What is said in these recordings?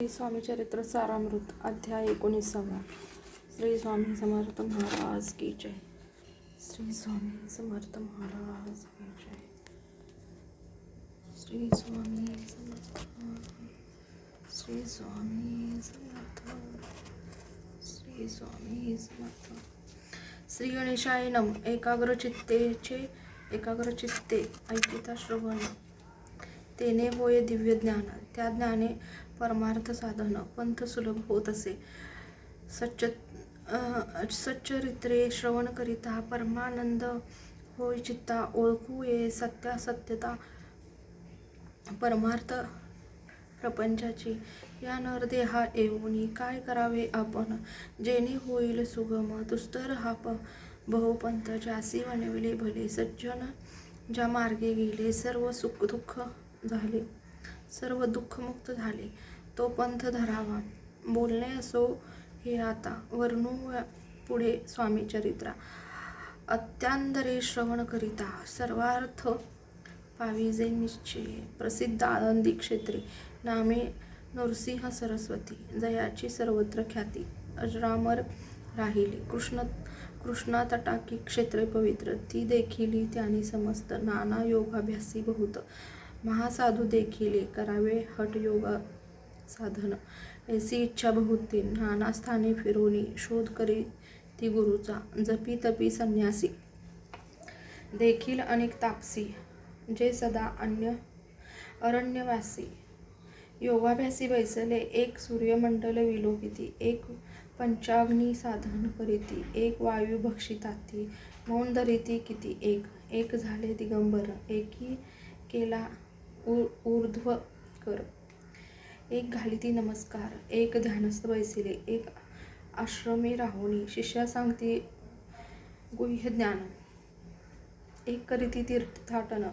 श्री स्वामी चरित्र सारामृत अध्याय 19. श्री स्वामी समर्थ महाराज की जय. श्री स्वामी समर्थ महाराज की जय. श्री स्वामी समर्थ. श्री स्वामी समर्थ. श्री स्वामी समर्थ. श्री गणेशाय नम. एकाग्रचित्ते ऐकिता श्रवण तेने होय दिव्य ज्ञान. त्या ज्ञाने परमार्थ साधन पंथ सुलभ होत असे. सच्चरित्रे श्रवण करिता परमानंद होय चित्ता. ओळखू ये सत्यता परमार्थ प्रपंचाची. या नरदेहा येऊनी काय करावे आपण, जेणे होईल सुगम. दुस्तर हा बहुपंथ ज्यासी वणविले भले. सज्जन ज्या मार्गे गेले सर्व दुःख मुक्त झाले. तो पंथ धरावा. बोलणे असो हे आता. वर्णू पुढे स्वामी चरित्रा. अत्यांदरे श्रवण करिता सर्वार्थ पाविजे निश्चय. प्रसिद्ध आनंदी क्षेत्री नामे नृसिंह सरस्वती. जयाची सर्वत्र ख्याती. अजरामर राहिली कृष्णा तटाकी क्षेत्रे पवित्र. ती देखिली त्यांनी समस्त. नाना योगाभ्यासी बहुत. महासाधू देखिले करावे हठ योग साधन. ऐसी इच्छा बहुती. नाना स्थाने फिरोनी शोध करी ती गुरुचा. जपी तपी संन्यासी देखील अनेक तापसी. जे सदा अरण्यवासी योगाभ्यासी बैसले. एक सूर्यमंडल विलोकिती. एक पंचाग्नी साधन करीती. एक वायू भक्षिताती. मौन धरिती किती. एक झाले दिगंबर. एकी केला ऊर्ध्व कर. एक घालिती नमस्कार. एक ध्यानस्थ बैसिले. एक आश्रमे राहुनी शिष्या सांगती गुह्य ज्ञान. एक करीती तीर्थाटन.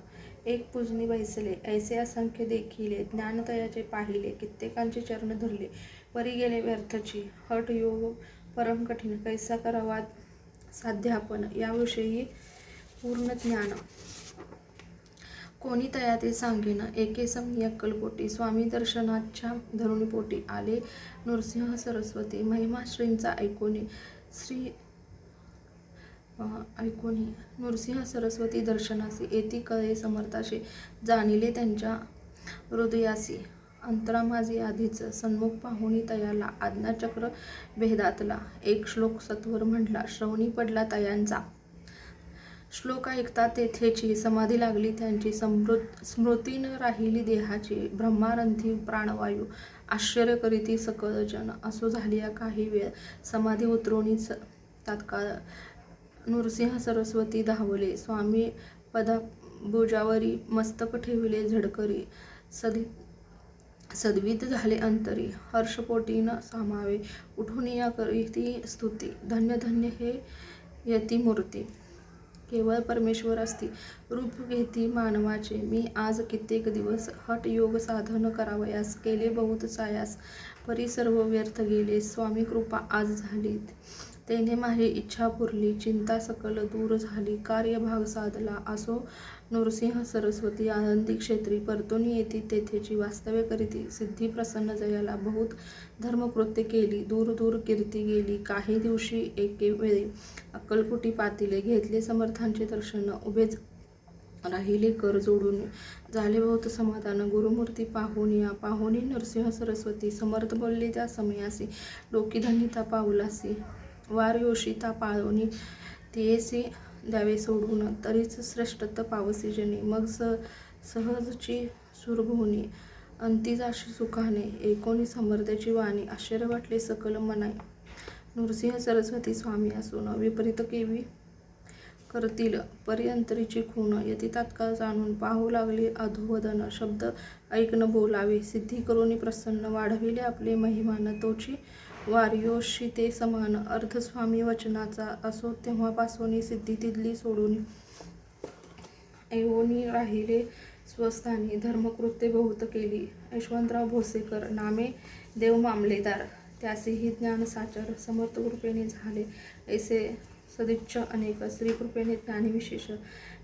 एक पूजनी बैसले. ऐसे असंख्य देखिले. ज्ञानतयाचे पाहिले. कित्येकांचे चरण धरले. परी गेले व्यर्थची. हठ योग परम कठीण. कैसा करावा साध्य आपण. याविषयी पूर्ण ज्ञान कोणी तया ते सांगेन. एके समयी अक्कलकोटी स्वामी दर्शनाच्या धरुणीपोटी आले नृसिंह सरस्वती. महिमा श्रींचा ऐकोनी नृसिंह सरस्वती दर्शनासी. येती कळे समर्थाशी. जाणिले त्यांच्या हृदयासी. अंतरा माझी आधीच. सन्मुख पाहुणी तयाला आज्ञाचक्र भेदातला. एक श्लोक सत्वर म्हटला. श्रवणी पडला तयांचा. श्लोक ऐकता तेथेची समाधी लागली त्यांची. स्मृती न राहिली देहाची. ब्रह्मारंभी प्राणवायू. आश्चर्य करीती सकळ जन. असो झालिया काही वेळ. समाधी उतरोनीच तात्काळ नृसिंह सरस्वती धावले. स्वामी पदांबुजावरी मस्तक ठेविले झडकरी. सद्वित झाले अंतरी. हर्षपोटी न सामावे. उठून या करीती स्तुती. धन्य धन्य हे यतिमूर्ती. केवळ परमेश्वर असती. रूप घेती मानवाचे. मी आज कित्येक दिवस हठ योग साधन करावयास केले बहुत सायास. परी सर्व व्यर्थ गेले. स्वामी कृपा आज झाली. तेने माझी इच्छा पुरली. चिंता सकल दूर झाली. कार्यभाग साधला. असो नृसिंह सरस्वती आनंदी क्षेत्री. परतून येती तेथेची. वास्तव्य करीती सिद्धी प्रसन्न जयाला. बहुत धर्मकृत्य केली. दूर दूर कीर्ती गेली. काही दिवशी एके वेळी अक्कलकोटी पातिले. घेतले समर्थांचे दर्शन. उभेच राहिले कर जोडून. झाले बहुत समाधान. गुरुमूर्ती पाहुणी नृसिंह सरस्वती. समर्थ बोलले त्या समयासी. डोकी धन्यता पाऊलासी. वार योषिता पाळोनी. तियेसी द्यावे सोडून. तरीच श्रेष्ठत्व पावसी जनी. मग सहजची सुरभुनी. अंती जाशी सुखाने. एकोणी समर्थाची वाणी. आश्चर्य वाटले सकल मनाई. नृसिंह सरस्वती स्वामी असून विपरीत केवी करतील. परी अंतरीची खूण. यती तात्काळ जाणून. पाहू लागली अधोवदन. शब्द ऐकन बोलावे. सिद्धी करुणी प्रसन्न. वाढविले आपले महिमान. तोची वार्योषिते समान. अर्थ स्वामी वचनाचा. असो तेव्हापासून सिद्धी तिथली सोडून. येऊनी राहिले स्वस्थानी. धर्मकृत्ये बहुत केली. यशवंतराव भोसेकर नामे देव मामलेदार. त्यासीही ज्ञान साचार. समर्थ कृपेने झाले ऐसे सदिच्छा अनेक. श्रीकृपेने ज्ञानी विशेष.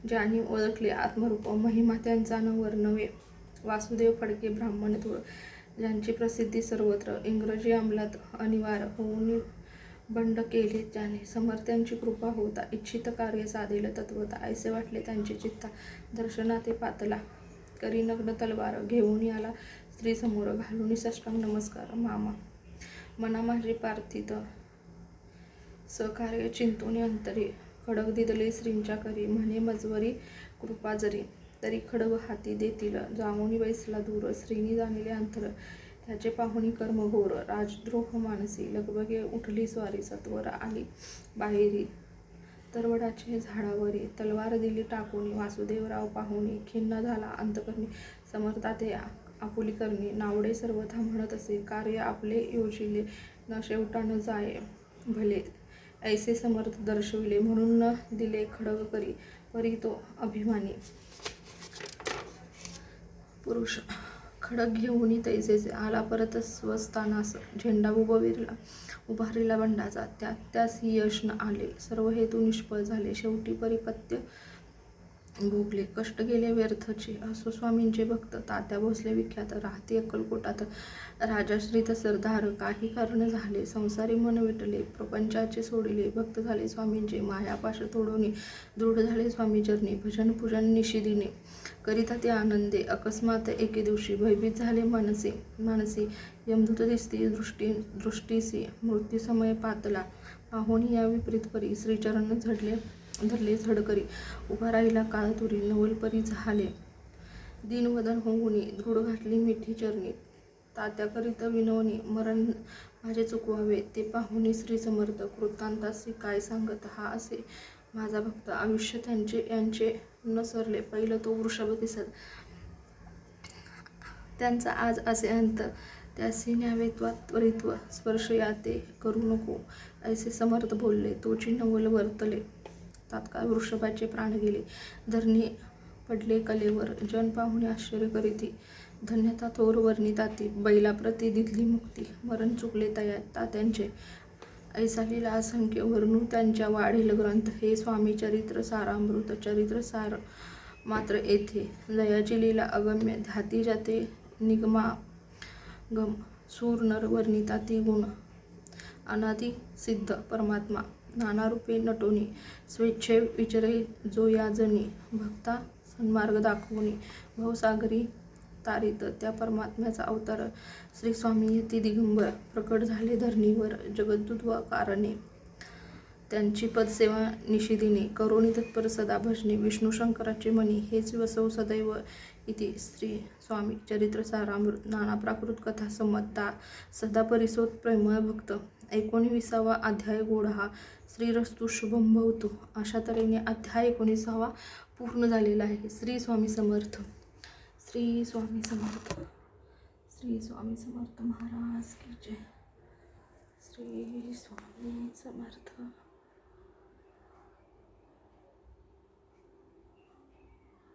ज्यांनी ओळखले आत्मरूप. महिमा त्यांचा न वर्णवे. वासुदेव फडके ब्राह्मण. ज्यांची प्रसिद्धी सर्वत्र, इंग्रजी अंमलात अनिवार्य होऊन बंड केले ज्याने, समर्थांची कृपा होता इच्छित कार्य साधेल तत्वता, ऐसे वाटले त्यांचे चित्ता, दर्शना ते पातला, करी नग्न तलवार घेऊन आला स्त्री समोर, घालून साष्टांग नमस्कार, मामा मना माझे पार्थित सहकार्य चिंतून अंतरी, खडग दिदले श्रींच्या करी, म्हणे मजवरी कृपा जरी, तरी खडग हाती देतील जाऊनी बैसला दूर, श्रीनी जाणिले अंतर त्याचे पाहुणी कर्म घोर, राजद्रोह मानसी लगबगे उठली स्वारी, सत्वर आली बाहेरी तरवडाचे झाडावरी, तलवार दिली टाकूनी वासुदेवराव पाहुणी, खिन्न झाला अंतकरणी समर्था ते आपुली करणी, नावडे सर्वथा म्हणत असे कार्य आपले योजिले न शेवटा न जाये भले, ऐसे समर्थ दर्शविले म्हणून न दिले खडग करी, परी तो अभिमानी पुरुष खडग घेऊनी तैसेचे आला परत स्वस्थानास, झेंडा उभारिला बंडाचा, त्यासी यश न आले, सर्व हेतू निष्फळ झाले, शेवटी परिपत्य भोगले, कष्ट गेले व्यर्थचे, असो स्वामींचे भक्त, तात्या भोसले विख्यात, राहती अक्कलकोटात, राजाश्रित सरदार, काही कारण झाले, संसारी मन विटले, प्रपंचाचे सोडिले, भक्त झाले स्वामींचे, मायापाश तोडोनी, दृढ झाले स्वामी चरणी, भजन पूजन निशिदिने, करिता ते आनंदे, अकस्मात एके दिवशी, भयभीत झाले मानसी, यमदूत दिसती दृष्टीसी, मृत्यू समय पातला, पाहुणी या विपरीत परी, श्रीचरण धरले झडकरी, उभा राहिला काळ तुरी, नवलपरी झाले दीनवदन होऊनी, दृढ घातली मिठी चरणी, तात्या करीत विनवणी, मरण माझे चुकवावे ते पाहुणी श्री समर्थ, कृतांतासी काय सांगत हा असे माझा भक्त, आयुष्य यांचे न सरले, पहिलं तो वृषभ दिसत त्यांचा आज असे अंत, त्यासी न्यावे त्वरित्व स्पर्श याते करू नको, ऐसे समर्थ बोलले, तोची नवल वर्तले, तात्काळ वृषभाचे प्राण गेले, धरणी पडले कलेवर, जन पाहुणे आश्चर्य करीती, धन्यता थोर वर्णिताती, बैलाप्रती दिधली मुक्ती, मरण चुकले तात्यांचे, ऐसा लीला असंख्य वर्णू त्यांच्या वाढील ग्रंथ, हे स्वामी चरित्र सारामृत, चरित्र सार मात्र येथे, जयाची लीला अगम्य, ध्याती जाते निगमागम, सूर नर वर्णिताती गुण, अनादि सिद्ध परमात्मा, नाना रूपे नटोनी, स्वेच्छे विचरे जो या जनी, भक्ता सन्मार्ग दाखवूनी, भवसागरी तारित त्या परमात्म्याचा अवतार, श्री स्वामी यती दिगंबर, प्रकट झाले धरणीवर, जगदुद्भव कारणे, त्यांची पदसेवा निशिदिनी, करोनी तत्पर सदा भजनी, विष्णू शंकराचे मनी, हेच वसव सदैव इति, श्री स्वामी चरित्र सारामृत, नाना प्राकृत कथा संमता, सदा परिसोत प्रेमळ भक्त, 19वा अध्याय गोड हा, श्रीरस्तु शुभम भवतु, अशा तऱ्हेने अध्याय 19वा पूर्ण झालेला आहे. श्री स्वामी समर्थ. श्री स्वामी समर्थ. श्री स्वामी समर्थ महाराज की जय. श्री स्वामी समर्थ.